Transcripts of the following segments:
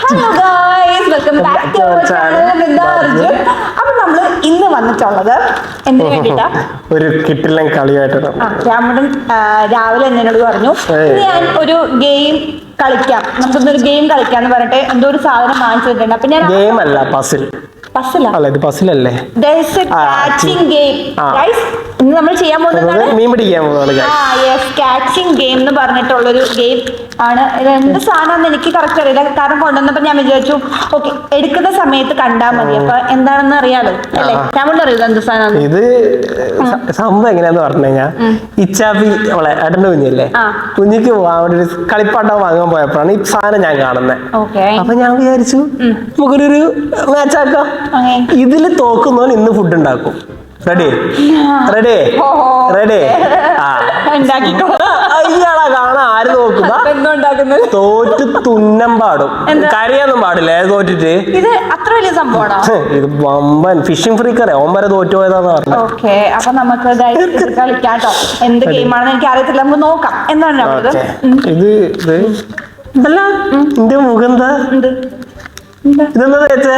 Hello guys, welcome back to our channel. Arjun. അപ്പൊ നമ്മള് ഇന്ന് വന്നിട്ടുള്ളത് എന്തിനു വേണ്ടിട്ടാ? ഒരു കിട്ടില്ല കളിയായിട്ടാണ്. രാമടൻ രാവിലെ എന്നോട് പറഞ്ഞു ഇന്ന് ഞാൻ ഒരു ഗെയിം കളിക്കാം, നമുക്കൊന്നൊരു ഗെയിം കളിക്കാന്ന് പറഞ്ഞിട്ട് എന്തോ ഒരു സാധനം വാങ്ങിച്ചു തന്നിട്ടുണ്ട്. അപ്പൊ ഞാൻ ഗെയിം അല്ല, പസിൽ. അല്ല, ഇത് പസിലല്ലേ? ഇന്ന് നമ്മൾ ചെയ്യാൻ പോകുന്നത് മീൻ പിടിക്കാൻ കാച്ചിങ് ഗെയിം എന്ന് പറഞ്ഞിട്ടുള്ളൊരു ഗെയിം ആണ്. ഇത് എന്ത് സാധനമാണെന്ന് എനിക്ക് കറക്റ്റ് അറിയില്ല, കാരണം കൊണ്ടുവന്നപ്പോ ഞാൻ വിചാരിച്ചു ഓക്കെ എടുക്കുന്ന സമയത്ത് കണ്ടാൽ മതി, അപ്പൊ എന്താണെന്ന് അറിയാലോ അല്ലേ? ഞാൻ അറിയില്ല എന്ത് സാധനം ഇത്. സംഭവം എങ്ങനെയാന്ന് പറഞ്ഞു കഴിഞ്ഞാൽ, ഇച്ചാപ്പി അവളെ ഏട്ടന്റെ കുഞ്ഞല്ലേ, കുഞ്ഞിക്ക് വേണ്ടി ഒരു കളിപ്പാട്ടം വാങ്ങാൻ പോയപ്പോഴാണ് ഈ സാധനം ഞാൻ കാണുന്നത്. അപ്പൊ ഞാൻ വിചാരിച്ചു നമുക്കൊരു മാച്ച് ആക്കാം. ഇതില് തോക്കുന്നവൻ ഇന്ന് ഫുഡ് ഉണ്ടാക്കും. Ready ready ready. അയ്യാളാ കാണാ, ആര് നോക്കുന്ന തോറ്റ് തുന്നം പാടും, കരയൊന്നും പാടില്ല തോറ്റിട്ട്. ഇത് അത്ര വലിയ സംഭവമാണോ? ഇത് വമ്പൻ ഫിഷിംഗ് ഫ്രീക്കറെ ഓൻ വരെ തോറ്റു പോയതാന്ന് പറഞ്ഞു. ഓക്കെ, അപ്പൊ നമുക്ക് കളിക്കാട്ടോ. എന്ത് ഗെയിമാണെന്ന് എനിക്ക് അറിയത്തില്ല, നമുക്ക് നോക്കാം. എന്താണ് ഇത് അല്ല, എന്റെ മുഖം എന്താ ഇതെന്താ തേച്ചേ?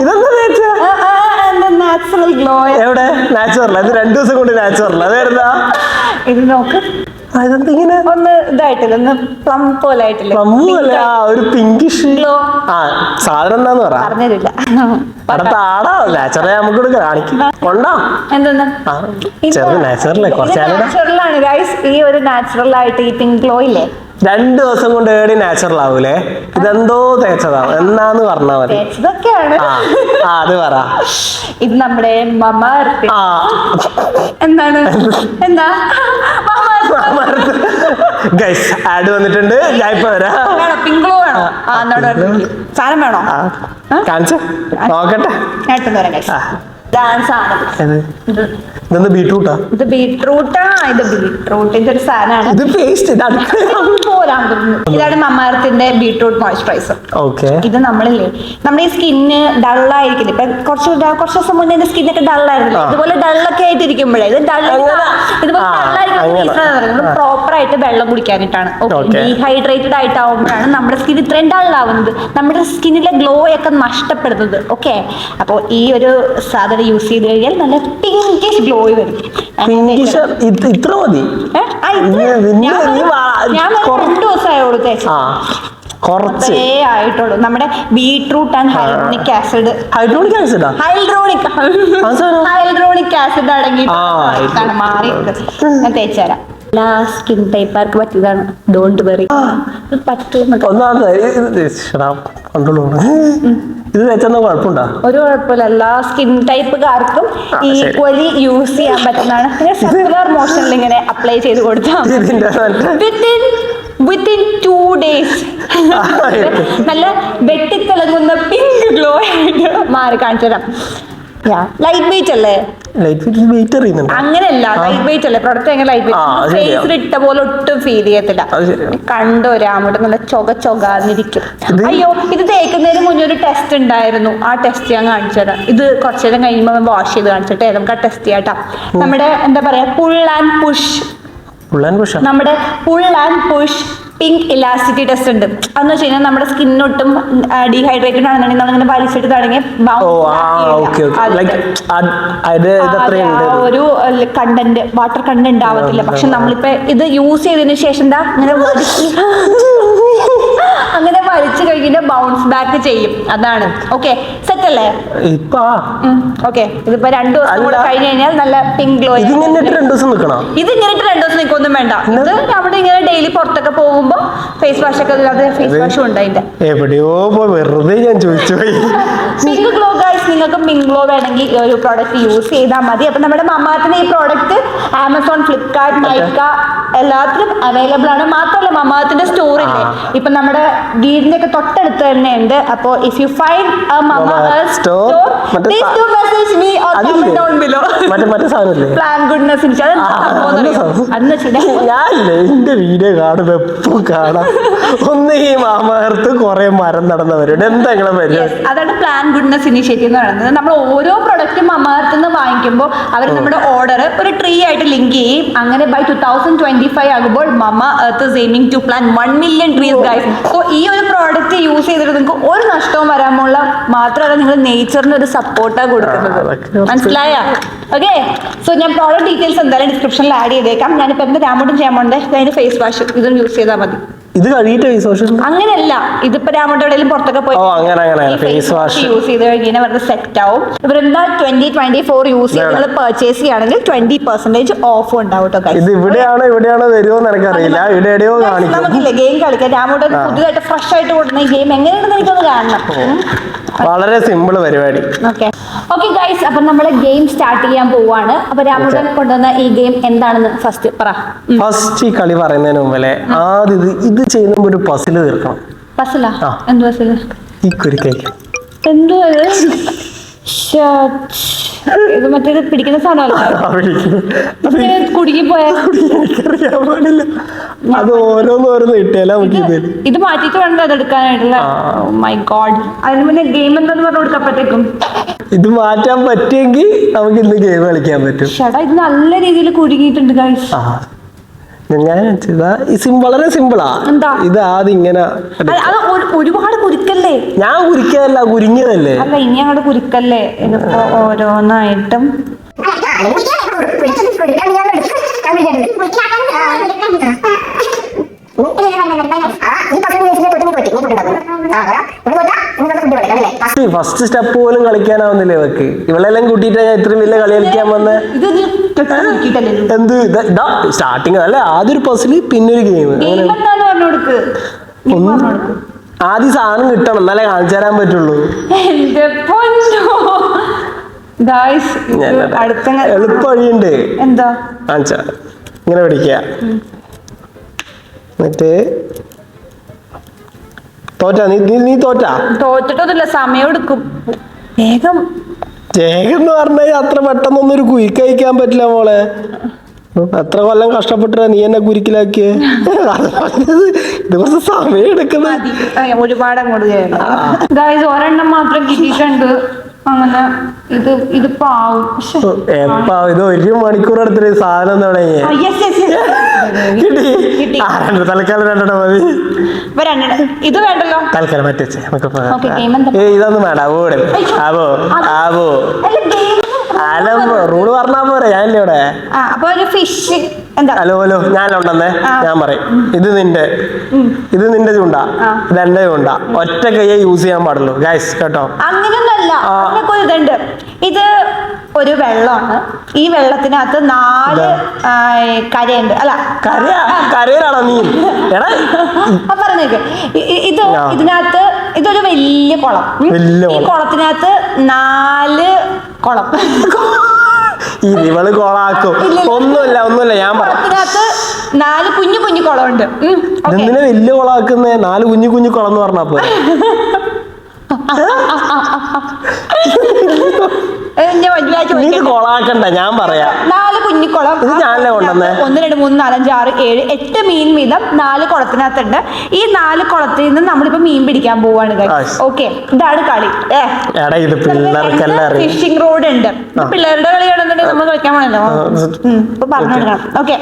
ഇതെന്താ തേച്ചേ? Natural glow. എവിടെ നാച്ചുറൽ? അത് 2 ദിവസം കൊണ്ട് നാച്ചുറൽ. അതായിരുന്നാ ഇത് നോക്ക്. ഇതെന്തിങ്ങനെ ഒന്ന് ഇതായിട്ടില്ല, ഒന്ന് പ്ലം പോലെ ആയിട്ടില്ല, ഒരു പിങ്കിഷ് ഗ്ലോ. സാധനം എന്താന്ന് പറഞ്ഞില്ല. അടുത്ത ആടാ നാച്ചുറൽ നമുക്ക് കാണിക്കും. കൊണ്ടോ എന്തെന്നാ നാച്ചുറൽ? നാച്ചുറലാണ് ഗൈസ്. ഈ ഒരു നാച്ചുറൽ ആയിട്ട് ഈ പിങ്ക് ഗ്ലോ ഇല്ലേ, 2 ദിവസം കൊണ്ട് ഏടി നാച്ചുറൽ ആവൂലേ? ഇതെന്തോ തേച്ചതാ, എന്നാന്ന് പറഞ്ഞാ മതി. അത് പറ. ഇത് നമ്മുടെ മമാർത്ത്. എന്താണ് എന്താ ഗൈസ് ആഡ് വന്നിട്ടുണ്ട്. ഞാൻ ഇപ്പൊ വരാം. പിങ്ക് ഗ്ലോ വേണോ? സാധനം വേണോ? കാണിച്ച നോക്കട്ടെ. ഇതെന്ത് ബീട്രൂട്ടാ? ഇത് ബീട്രൂട്ടാ. ഇതൊരു സാധനമാണ്. ഇത് പേസ്റ്റ്. ഇതാണ് മമാർത്തിന്റെ ബീട്രൂട്ട് മോയ്സ്ചറൈസർ. ഇത് നമ്മളില്ലേ, നമ്മുടെ ഈ സ്കിന്ന് ഡള്ളായിരിക്കില്ല. ഇപ്പൊ കുറച്ച് ദിവസം മുന്നേ എന്റെ സ്കിന്നൊക്കെ ഡള്ളായിരുന്നില്ല, ഇതുപോലെ ഡള്ളൊക്കെ ആയിട്ടിരിക്കുമ്പോഴേ ഇത് പ്രോപ്പർ ആയിട്ട് വെള്ളം കുടിക്കാനായിട്ടാണ്. ഡീഹൈഡ്രേറ്റഡ് ആയിട്ടാവുമ്പോഴാണ് നമ്മുടെ സ്കിൻ ഇത്രയും ഡള്ളാവുന്നത്, നമ്മുടെ സ്കിന്നിലെ ഗ്ലോ ഒക്കെ നഷ്ടപ്പെടുന്നത്. ഓക്കെ, അപ്പൊ ഈ ഒരു സാധനം യൂസ് ചെയ്ത് കഴിഞ്ഞാൽ നല്ല പിങ്കിഷ് ഗ്ലോ വരും. ഇത്ര മതി. ഞാൻ 2 ദിവസമായോളൂ തേച്ച്. കുറച്ചേ ആയിട്ടുള്ളൂ. നമ്മുടെ ബീട്രൂട്ട് ആൻഡ് ഹൈഡ്രോണിക് ആസിഡ് അടങ്ങിയിട്ടാണ് മാറിയിട്ട് ഞാൻ തേച്ചുതരാം. എല്ലാ സ്കിൻ ടൈപ്പുകാർക്ക് പറ്റിയതാണ്. Don't worry. ഇത് വെച്ചെന്നാ കുഴപ്പമുണ്ടോ? ഒരു കുഴപ്പമില്ല, എല്ലാ സ്കിൻ ടൈപ്പുകാർക്കും ഈക്വലി യൂസ് ചെയ്യാൻ പറ്റുന്നതാണ്. പിന്നെ സർക്കുലർ മോഷനിൽ ഇങ്ങനെ അപ്ലൈ ചെയ്ത് കൊടുത്താൽ വിത്തിൻ 2 days നല്ല വെട്ടിത്തിളങ്ങുന്ന പിങ്ക് ഗ്ലോ ആയിട്ട് മാറി കാണിച്ചു തരാം. ലൈറ്റ് വെയിറ്റ് അല്ലേ? അങ്ങനെയല്ല, ലൈറ്റ് വെയിറ്റ് അല്ലേ പ്രൊഡക്റ്റ്? എങ്ങനെ ലൈറ്റ് വെയിറ്റ്? ഫേസിൽ ഇട്ട പോലെ ഒട്ടും ഫീൽ ചെയ്യത്തില്ല. കണ്ടോരാമോട്ട് നല്ല ചൊകാന്നിരിക്കും. അയ്യോ, ഇത് തേക്കുന്നതിന് മുന്നേ ഒരു ടെസ്റ്റ് ഉണ്ടായിരുന്നു. ആ ടെസ്റ്റ് ഞാൻ കാണിച്ചു തരാം. ഇത് കുറച്ചു നേരം കഴിയുമ്പോൾ വാഷ് ചെയ്ത് കാണിച്ചിട്ടേ നമുക്ക് ആ ടെസ്റ്റ് ചെയ്യാട്ടോ. നമ്മുടെ എന്താ പറയാ, പുൾ ആൻഡ് പുഷ് നമ്മുടെ pull and push pink elasticity test ഉണ്ട്. അതെന്ന് വെച്ച് കഴിഞ്ഞാൽ നമ്മുടെ സ്കിന്നൊട്ടും ഡീഹൈഡ്രേറ്റഡ് ആണെന്നുണ്ടെങ്കിൽ നമ്മളിങ്ങനെ വലിച്ചിട്ട് തുടങ്ങി ഒരു കണ്ടന്റ് വാട്ടർ കണ്ടന്റ് ഉണ്ടാവത്തില്ല. പക്ഷെ നമ്മളിപ്പോ ഇത് യൂസ് ചെയ്തതിനു ശേഷം എന്താ അങ്ങനെ വലിച്ചു കഴിഞ്ഞാൽ ബൗൺസ് ബാക്ക് ചെയ്യും. അതാണ്. ഓക്കെ, സെറ്റ് അല്ലേ? ഓക്കെ, ഇതിപ്പോ 2 ദിവസം കൂടെ കഴിഞ്ഞ് കഴിഞ്ഞാൽ നല്ല പിങ്ക് ഗ്ലോ. ഇത് ഇങ്ങനെ 2 ദിവസം നിൽക്കൊന്നും വേണ്ട. ഇത് അവിടെ ഇങ്ങനെ ഡെയിലി പുറത്തൊക്കെ പോകുമ്പോ ഫേസ് വാഷ് ഒക്കെ ഇല്ലാതെ ഫേസ് വാഷും ഉണ്ട് അതിന്റെ. എവിടെയോ വെറുതെ ഞാൻ ചോദിച്ചു. പിങ്ക് ഗ്ലോ ഗൈസ്, നിങ്ങൾക്ക് പിങ്ക് ഗ്ലോ വേണമെങ്കിൽ ഈ ഒരു പ്രോഡക്റ്റ് യൂസ് ചെയ്താൽ മതി. അപ്പൊ നമ്മുടെ മമാർത്തിന്റെ ഈ പ്രോഡക്റ്റ് ആമസോൺ, ഫ്ലിപ്കാർട്ട്, നൈക്ക എല്ലാത്തിലും അവൈലബിൾ ആണ്. മാത്രമല്ല മമാർത്തിന്റെ സ്റ്റോറില്ലേ, ഇപ്പൊ നമ്മുടെ വീടിന്റെ ഒക്കെ തൊട്ടടുത്ത് തന്നെ ഉണ്ട്. അപ്പോ if you find a Mamaearth store, please do message me or comment down below. Plan goodness in channel. എന്റെ വീഡിയോ കാണുമ്പോ എപ്പോ കാണാം ഒന്ന് ഈ മാമാർത്ത് കുറെ മരം നടന്നവരുണ്ട്. എന്താ പരിപാടി? അതാണ് പ്ലാൻ ഗുഡ്നസ് ഇനിഷ്യേറ്റീവ് എന്ന് പറയുന്നത്. പറയുന്നത്. നമ്മൾ ഓരോ പ്രൊഡക്റ്റും മമാർത്ത് നിന്ന് വാങ്ങിക്കുമ്പോൾ അവർ നമ്മുടെ ഓർഡർ ഒരു ട്രീ ആയിട്ട് ലിങ്ക് ചെയ്യും. അങ്ങനെ ബൈ 2025 ആകുമ്പോൾ Mamaearth is aiming to plan 1 million trees guys. So ഈ ഒരു പ്രോഡക്റ്റ് യൂസ് ചെയ്തിട്ട് നിങ്ങൾക്ക് ഒരു നഷ്ടവും വരാമുള്ള മാത്രമല്ല നിങ്ങൾ നേച്ചറിന് ഒരു സപ്പോർട്ടാണ് കൊടുക്കുന്നത്. മനസ്സിലായ? ഓക്കെ. സോ ഞാൻ പ്രോഡക്റ്റ് ഡീറ്റെയിൽസ് എന്തായാലും ഡിസ്ക്രിപ്ഷനിൽ ആഡ് ചെയ്തേക്കാം. ഞാനിപ്പോൾ എന്താ രാമോട്ടും ചെയ്യാൻ പോകണ്ടേ, അതിന് ഫേസ് വാഷ് ഇതും യൂസ് ചെയ്താൽ മതി. ഇത് കഴിയിട്ട് ഫേസ് വാഷ് അങ്ങനെയല്ല, ഇതിപ്പോ രാമോട്ട് എവിടെയെങ്കിലും പുറത്തൊക്കെ പോയി ഫേസ് വാഷ് യൂസ് ചെയ്ത് കഴിഞ്ഞാൽ വെറുതെ സെറ്റ് ആവും. ഇവരെന്താ 2024 യൂസ് ചെയ്ത് നിങ്ങൾ പർച്ചേസ് ചെയ്യുകയാണെങ്കിൽ 20% ഓഫ് ഉണ്ടാവും കേട്ടോ. ഇത് ഇവിടെയാണോ വരുമോ എന്ന് എനിക്കറിയില്ല. ഇവിടെ എവിടെയോ കാണിക്കും. നമുക്കില്ലേ ഗെയിം കളിക്കാം. രാമോട്ട് പുതിയതായിട്ട് ഫ്രഷ് ആയിട്ട് കൊടുക്കുന്ന ഈ ഗെയിം എങ്ങനെയാണെന്ന് എനിക്കൊന്ന് കാണണം. വളരെ സിമ്പിൾ പരിപാടി. ഓക്കെ ഗൈസ്, അപ്പൊ നമ്മള് ഗെയിം സ്റ്റാർട്ട് ചെയ്യാൻ പോവാണ്. അപ്പൊ രാമോട്ടൻ കൊണ്ടുവന്ന ഈ ഗെയിം എന്താണെന്ന് ഫസ്റ്റ് പറ. ഫസ്റ്റ് ഈ കളി പറയുന്നതിന് മുമ്പേ ആദ്യം ഇത് ചെയ്യുന്ന ഒരു പസില് തീർക്കണം. പസിലാ? എന്ത് പസില്? ഈ കുരുക്കൈക്കാം. എന്തോ ഇത് മറ്റേത് പിടിക്കുന്ന സാധനമല്ല, കുടുങ്ങി പോയാ അത് ഓരോന്നോരോന്ന് കിട്ടിയാലോ. ഇത് മാറ്റിട്ട് വേണ്ട അതെടുക്കാനായിട്ടുള്ള. മൈ ഗോഡ്, അതിന് മുന്നേ ഗെയിം എന്താന്ന് പറഞ്ഞു കൊടുക്കപ്പോഴത്തേക്കും ഇത് മാറ്റാൻ പറ്റുമെങ്കിൽ നമുക്ക് ഇന്ന് ഗെയിം കളിക്കാൻ പറ്റും. ചേട്ടാ ഇത് നല്ല രീതിയിൽ കുടുങ്ങിയിട്ടുണ്ട് ഗൈസ്. ഞാൻ വളരെ സിമ്പിളാ. ഇത് ആദ്യം ഇങ്ങനെ ഒരുപാട് കുരുക്കല്ലേ. ഞാൻ കുരിക്കതല്ല, കുരിഞ്ഞതല്ലേ. അല്ല ഇനി അങ്ങോട്ട് കുരുക്കല്ലേ. ഇതിപ്പോ ഓരോന്നായിട്ടും ഫസ്റ്റ് സ്റ്റെപ്പ് പോലും കളിക്കാനാവുന്നില്ല ഇവക്ക്. ഇവളെല്ലാം കൂട്ടിയിട്ടാ ഞാൻ ഇത്രയും വലിയ കളി കളിക്കാൻ വന്നേ. എന്ത് സ്റ്റാർട്ടിങ് അല്ലെ, ആദ്യം ഒരു പസില് പിന്നെ ഒരു ഗെയിം. ആദ്യം സാധനം കിട്ടണം, എന്നാലേ കാണിച്ചു തരാൻ പറ്റുള്ളൂ. എളുപ്പ വഴിയുണ്ട്. എന്താ കാണിച്ച ഇങ്ങനെ പിടിക്കുക. എന്നിട്ട് തോറ്റാ നീ തോറ്റിട്ടൊന്നുമില്ല, സമയം എടുക്കും. വേഗം എന്ന് പറഞ്ഞാൽ അത്ര പെട്ടെന്നൊന്നും ഒരു കുയിക്ക് കഴിക്കാൻ പറ്റില്ല മോളെ. എത്ര കൊല്ലം കഷ്ടപ്പെട്ടാ നീ എന്നെ കുരിക്കിലാക്കിയേ. ഇത് കുറച്ച് സമയം എടുക്കുന്നത്. ഒരുപാട് അങ്ങോട്ട് ഒരെണ്ണം മാത്രം കിട്ടിയിട്ടുണ്ട്. അങ്ങനെ ഇത് ഇത് ഇത് 1 മണിക്കൂർ എടുത്തിട്ട് സാധനം തുടങ്ങി. തൽക്കാലം 2 മതി. ഇത് വേണ്ടല്ലോ തൽക്കാലം മറ്റേ ഇതൊന്നും വേണ്ട. ഓടെ ആവോ ആവോ റൂള് പറഞ്ഞാ പോരെ. ഞാനില്ലേ ഇവിടെ. ഹലോ ഞാനുണ്ടെന്നേ. ഞാൻ പറയും ഇത് നിന്റെ ചൂണ്ട, ഇത് എന്റെ ചൂണ്ട. ഒറ്റ കയ്യെ യൂസ് ചെയ്യാൻ പാടുള്ളൂ ഗൈസ്, കേട്ടോ. അങ്ങനെയൊന്നല്ല, ഇതുണ്ട്. ഇത് ഒരു വെള്ളമാണ്. ഈ വെള്ളത്തിനകത്ത് 4 കരയുണ്ട്. അല്ല കരയിലാണോ നീ? പറഞ്ഞേക്ക്. ഇതിനകത്ത് ഇതൊരു വലിയ കുളം. ഈ കുളത്തിനകത്ത് 4 കുളം. ഇവള് കോളാക്കും. ഒന്നുമില്ല ഞാൻ കുളത്തിനകത്ത് 4 കുഞ്ഞു കുഞ്ഞു കുളമുണ്ട്. എന്തിനാ വലിയ കുളാക്കുന്നേ? 4 കുഞ്ഞു കുഞ്ഞു കുളം എന്ന് പറഞ്ഞാ പോലെ. കൊളാക്കണ്ട, ഞാൻ പറയാം. 4 കുഞ്ഞിക്കുളം. ഇത് ഞാനല്ലേ കൊണ്ടുവന്നേ. 1 2 3 4 5 6 7 8 മീൻ വീതം 4 കുളത്തിനകത്തുണ്ട്. ഈ 4 കുളത്തിൽ നിന്ന് നമ്മളിപ്പോ മീൻ പിടിക്കാൻ പോവാണ്. ഓക്കെ, ഇതാണ് കളി. ഫിഷിംഗ് റോഡ് ഉണ്ട്. പിള്ളേരുടെ കളിയാണെന്നുണ്ടെങ്കിൽ നമ്മൾ കളിക്കാൻ പോണല്ലോ. ഇപ്പൊ പറഞ്ഞു കൊടുക്കണം. ഓക്കെ,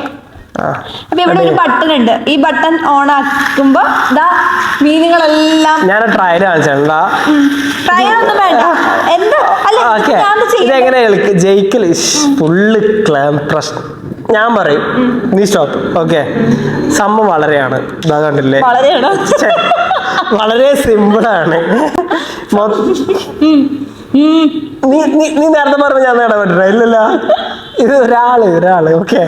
അപ്പൊ ഇവിടെ ഒരു ബട്ടൺ ഉണ്ട്. ഈ ബട്ടൺ ഓൺ ആക്കുമ്പോ മീനുകളെല്ലാം ഞാൻ ട്രയൽ കാണിച്ചാ. ട്രയലൊന്നും വേണ്ട. എന്താ ഇതെങ്ങനെ ജയിക്കൽ ഫുള്ള് പ്രശ്നം. ഞാൻ പറയും, നീ സ്റ്റോപ്പ്. ഓക്കെ, സംഭവം വളരെയാണ്. ഇതാ കണ്ടില്ലേ, വളരെ സിമ്പിളാണ്. നീ നേരത്തെ പറഞ്ഞ ഞാൻ ഇടപെട്ടില്ല. ഇല്ലല്ലോ, ഇത് ഒരാള്. ഓക്കെ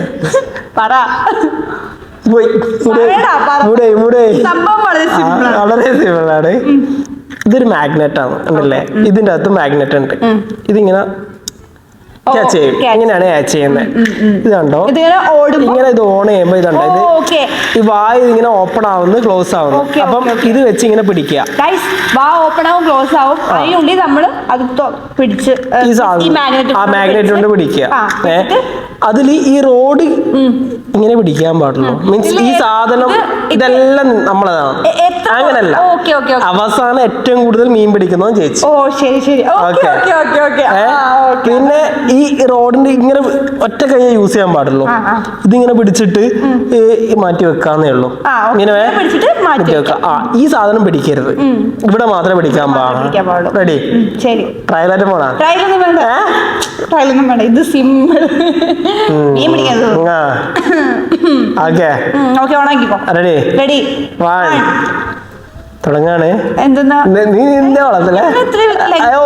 വളരെ സിമ്പിളാണ്. ഇതൊരു മാഗ്നറ്റ് ആണ്, ഉണ്ടല്ലേ? ഇതിന്റെ അകത്ത് മാഗ്നറ്റ് ഉണ്ട്. ഇതിങ്ങനെ ഇങ്ങനെയാണ് ക്യാച്ച് ചെയ്യുന്നത്. ഇത് കണ്ടോ, ഇങ്ങനെ ഇത് ഓൺ ചെയ്യുമ്പോ ഇതുണ്ടോ, ഇത് ഈ വായ ഇങ്ങനെ ഓപ്പൺ ആവുന്നു, ക്ലോസ് ആവുന്നു. അപ്പം ഇത് വെച്ച് ഇങ്ങനെ പിടിക്കുക. വാ ഓപ്പൺ ആവും, ക്ലോസ് ആവും. അതിനുള്ളിൽ നമ്മള് അത് പിടിച്ച് ആ മാഗ്നറ്റ് കൊണ്ട് പിടിക്കുക. അതിൽ ഈ റോഡ് ഇങ്ങനെ പിടിക്കാൻ പാടുള്ളൂ. മീൻസ് ഈ സാധനം ഇതെല്ലാം നമ്മളതാണ്. അങ്ങനല്ല, അവസാനം ഏറ്റവും കൂടുതൽ മീൻ പിടിക്കുന്നതും ചേച്ചി. പിന്നെ ഈ റോഡിന്റെ ഇങ്ങനെ ഒറ്റ കൈ യൂസ് ചെയ്യാൻ പാടുള്ളൂ. ഇതിങ്ങനെ പിടിച്ചിട്ട് മാറ്റി വെക്കാന്നേ ഉള്ളൂ. ഇങ്ങനെ മാറ്റി വെക്കാം. ഈ സാധനം പിടിക്കരുത്, ഇവിടെ മാത്രമേ പിടിക്കാൻ പാടുള്ളൂ. റെഡി? ട്രയലായിട്ട് പോണാ? ട്രയലൊന്നും വേണ്ട, ഇത് സിമ്പിൾ. റെഡി? തുടങ്ങാണ്. എന്തെന്നാ നീ നിന്നെ വളർത്തല്ലേ?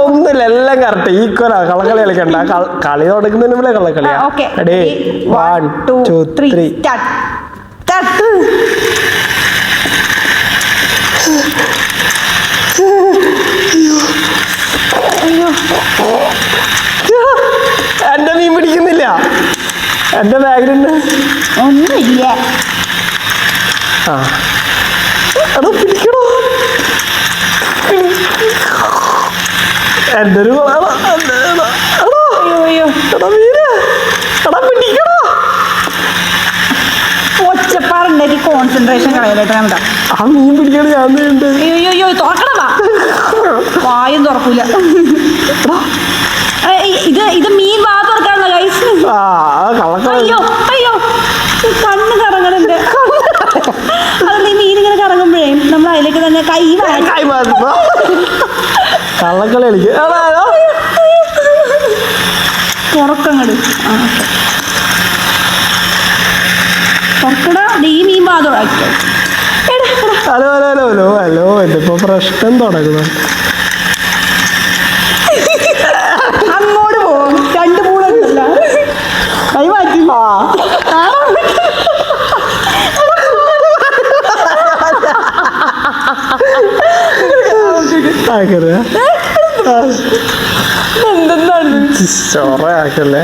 ഒന്നുമില്ല, എല്ലാം കറക്റ്റ്. ഈക്വലാ. കള്ളക്കളി കളിക്കണ്ട. കളി തുടങ്ങുന്നതിന് മുമ്പേ കള്ളക്കളിയാ. റെഡി? 1 2 3 എന്റെ മീൻ പിടിക്കുന്നില്ല. എന്റെ ബാഗിലുണ്ട്. ഒന്നുമില്ല. എടാ പിടിക്കണോ? എന്റെ ഒരു പിടിക്കണോ? ഒച്ചപ്പാടുണ്ടാക്കി കോൺസെൻട്രേഷൻ കളയലായിട്ട്. ആ മീൻ പിടിക്കണ ഞാൻ അയ്യോ തുറക്കണവാ, വായും തുറക്കൂല. ഇത് മീൻ വാ തുറക്കാണല്ലോ ഗൈസ്. അയ്യോ കണ്ണ് കറങ്ങണുണ്ട്. അതല്ല, ഈ മീൻ ഇങ്ങനെ കറങ്ങുമ്പോഴേ നമ്മൾ അതിലേക്ക് തന്നെ കൈ കള്ളക്കളി കളിക്കും. തുറക്കങ്ങട് തുറക്കടാ. ഈ മീൻ വാ തുറക്കോ. ഹലോ ഇതിപ്പോ പ്രശ്നം തുടങ്ങുന്നു. അങ്ങോട്ട് പോകും. 2 പൂളുണ്ടല്ല, കൈ മാറ്റി. എന്തെന്നാണ് ചോറയാക്കല്ലേ?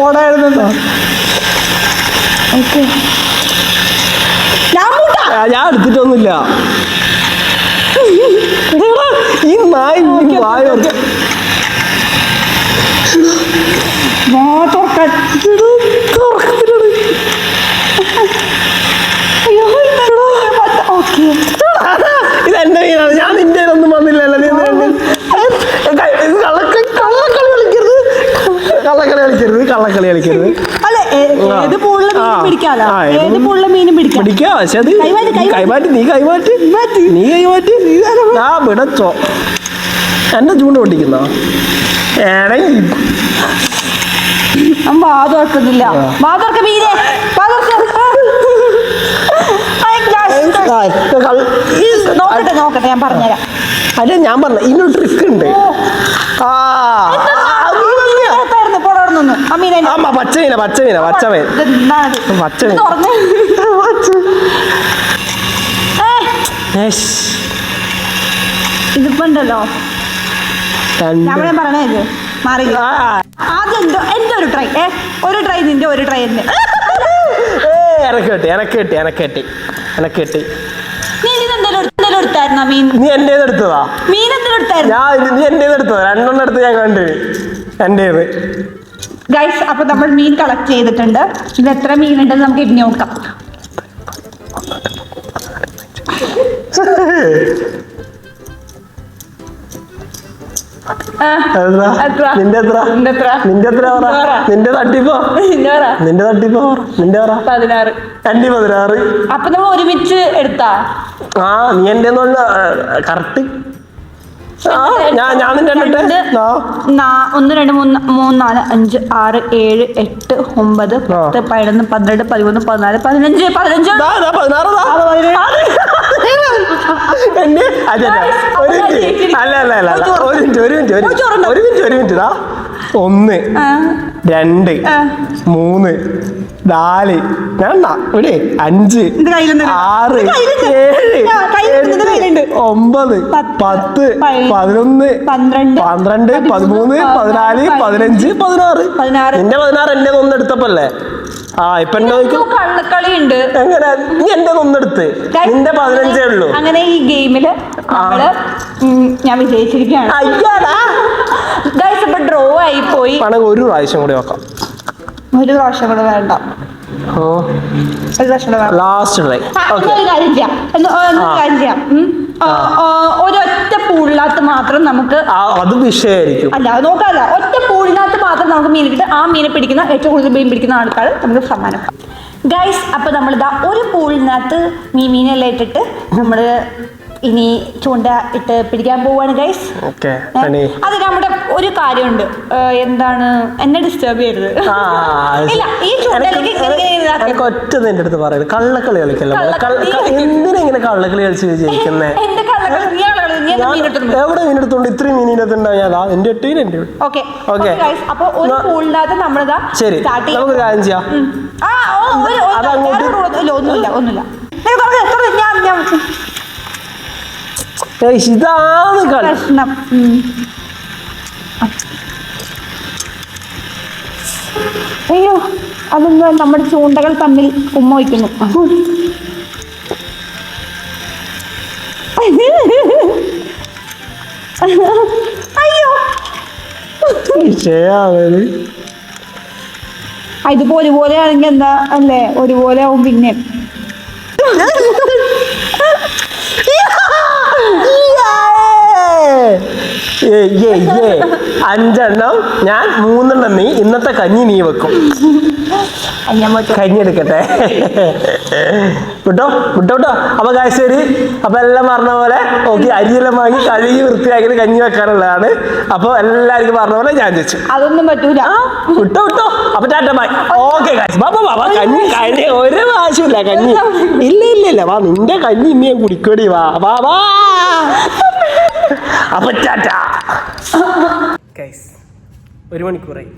ഓടായിരുന്നോ? ഞാൻ എടുത്തിട്ടൊന്നുമില്ല. ഈ നായ വായോ ഇതെന്റെ മീനാണ്. ഞാൻ നിന്റെ ഒന്നും വന്നില്ലല്ലോ. കള്ളക്കളി കളിക്കരുത്. അല്ല, ഏത് പൂളിലെ മീനും പിടിക്കാലോ. ഏത് പൂളിലെ മീനും പിടിക്കാം. പക്ഷെ അത് നീ കൈമാറ്റി വിടച്ചോ. എന്നെ ചൂണ്ട പൊട്ടിക്കുന്ന വാതുറക്കുന്നില്ല. വാതുറക്ക മീനെ, നോക്കട്ടെ ഞാൻ പറഞ്ഞുതരാം. അല്ല, ഞാൻ പറഞ്ഞ ഇതിനൊരു ട്രിക്ക് ഉണ്ട്. ഇതിപ്പോ ഉണ്ടല്ലോ, ഞാൻ പറഞ്ഞത് മാറി. ആദ്യം എന്റെ ഒരു ട്രൈ, നിന്റെ ഒരു ട്രൈ എന്നെ. എനക്കെട്ടി നീ എന്റേത് എടുത്തതാ? മീൻ എന്തെങ്കിലും എടുത്തായിരുന്നു? നീ എന്റേത് എടുത്തതാ? 2 എണ്ണം എടുത്ത് ഞാൻ കണ്ടു. എന്റേത് ഗൈസ്. അപ്പൊ നമ്മൾ മീൻ കളക്ട് ചെയ്തിട്ടുണ്ട്. ഇത് എത്ര മീൻ ഉണ്ടെന്ന് നമുക്ക് ഇനി നോക്കാം. നിന്റെ തട്ടിപ്പോ 16. എന്റെ 16. അപ്പൊ നമ്മൾ ഒരുമിച്ച് എടുത്താ? നീ എന്റെ കറക്റ്റ്. ഞാൻ നിന്റെ 1 2 3 4 5 6 7 8 9 10 11 12 13 14 15 15. ഒരു മിനിറ്റ്. 1 2 3 4 ഞാൻ ഇവിടെ 5 6 7 8 9 10 11 12 13 14 15 16. നിന്റെ 16 എന്റെ 1 എടുത്തപ്പല്ലേ? ഇപ്പൊ കള്ളക്കളി ഉണ്ട്. എങ്ങനെ നീ എന്റെ ഒന്നെടുത്ത് നിന്റെ 15 ഉള്ളൂ. അങ്ങനെ ഈ ഗെയിമില് നമ്മള് ഞാൻ വിജയിച്ചിരിക്കുകയാണ്. ഗൈസ് ഇപ്പൊ ഡ്രോ ആയി പോയി. ഒരു പ്രാവശ്യം കൂടി നോക്കാം. ഒരു പ്രാവശ്യം കൂടെ വേണ്ട. Last try. ഒരൊറ്റ പൂളിനകത്ത് മാത്രം നമുക്ക് അത് വിഷയമായിരിക്കും. അല്ല നോക്കാല്ല, ഒറ്റ പൂളിനകത്ത് മാത്രം നമുക്ക് മീൻ കിട്ടും. ആ മീനെ പിടിക്കുന്ന ഏറ്റവും കൂടുതൽ മീൻ പിടിക്കുന്ന ആൾക്കാർ നമുക്ക് സമ്മാനം. ഗൈസ് അപ്പൊ നമ്മളിതാ ഒരു പൂളിനകത്ത് മീനെല്ലാം ഇട്ടിട്ട് നമ്മള് ഇനി ചൂണ്ട ഇട്ട് പിടിക്കാൻ പോവാണ് ഗൈസ്. അത് നമ്മുടെ ഒരു കാര്യമുണ്ട്, എന്താണ് എന്നെ ഡിസ്റ്റർബ് ചെയ്യരുത്. ഇല്ല ഈ ചൂണ്ടയിലേക്ക് ഒറ്റ നിന്റെ അടുത്ത് പറയുന്നത് കള്ളക്കളി കളിക്കല്ലോ. എന്തിനാ ഇങ്ങനെ കള്ളക്കളി കളിച്ച് ജയിക്കുന്നേ? എവിടെ മീനെടുത്തോണ്ട് ഇത്രയും മീനിനകത്തുണ്ടാവും. ഞാൻ എന്റെ എട്ട് എന്റെ. ഓക്കെ അപ്പൊ ഒരു പൂളിനകത്ത് നമ്മളിതാ ശരി നമുക്ക് കാര്യം ചെയ്യാം. ഒന്നുമില്ല ഇതാണ് പ്രശ്നം. അയ്യോ അതൊന്ന് നമ്മുടെ ചൂണ്ടകൾ തമ്മിൽ ഉമ്മ വയ്ക്കുന്നു. അയ്യോ ഇതുപോലെ ഒരുപോലെ ആണെങ്കിൽ എന്താ അല്ലേ, ഒരുപോലെ ആവും. പിന്നെ അഞ്ചെണ്ണം ഞാൻ, 3 നീ. ഇന്നത്തെ കഞ്ഞി നീ വെക്കും. കഞ്ഞി എടുക്കട്ടെ. വിട്ടോ വിട്ടോട്ടോ. അപ്പൊ ശരി. അപ്പൊ എല്ലാം പറഞ്ഞ പോലെ ഓക്കെ, അരിയെല്ലാം വാങ്ങി കഴുകി വൃത്തിയാക്കി കഞ്ഞി വെക്കാനുള്ളതാണ്. അപ്പൊ എല്ലാവർക്കും പറഞ്ഞ പോലെ ഞാൻ ചോദിച്ചു. അതൊന്നും പറ്റൂല. വിട്ടോ വിട്ടോ. അപ്പൊ ടാറ്റ ബൈ. ഓക്കെ ബാബാ കഞ്ഞി കഞ്ഞി ഒരു ആവശ്യമില്ല. കഞ്ഞി ഇല്ല വാ, നിന്റെ കഞ്ഞി ഇനി ഞാൻ കുടിക്കോടി. വാ അപ്പൊ ടാറ്റ. 1 മണിക്കൂറായി.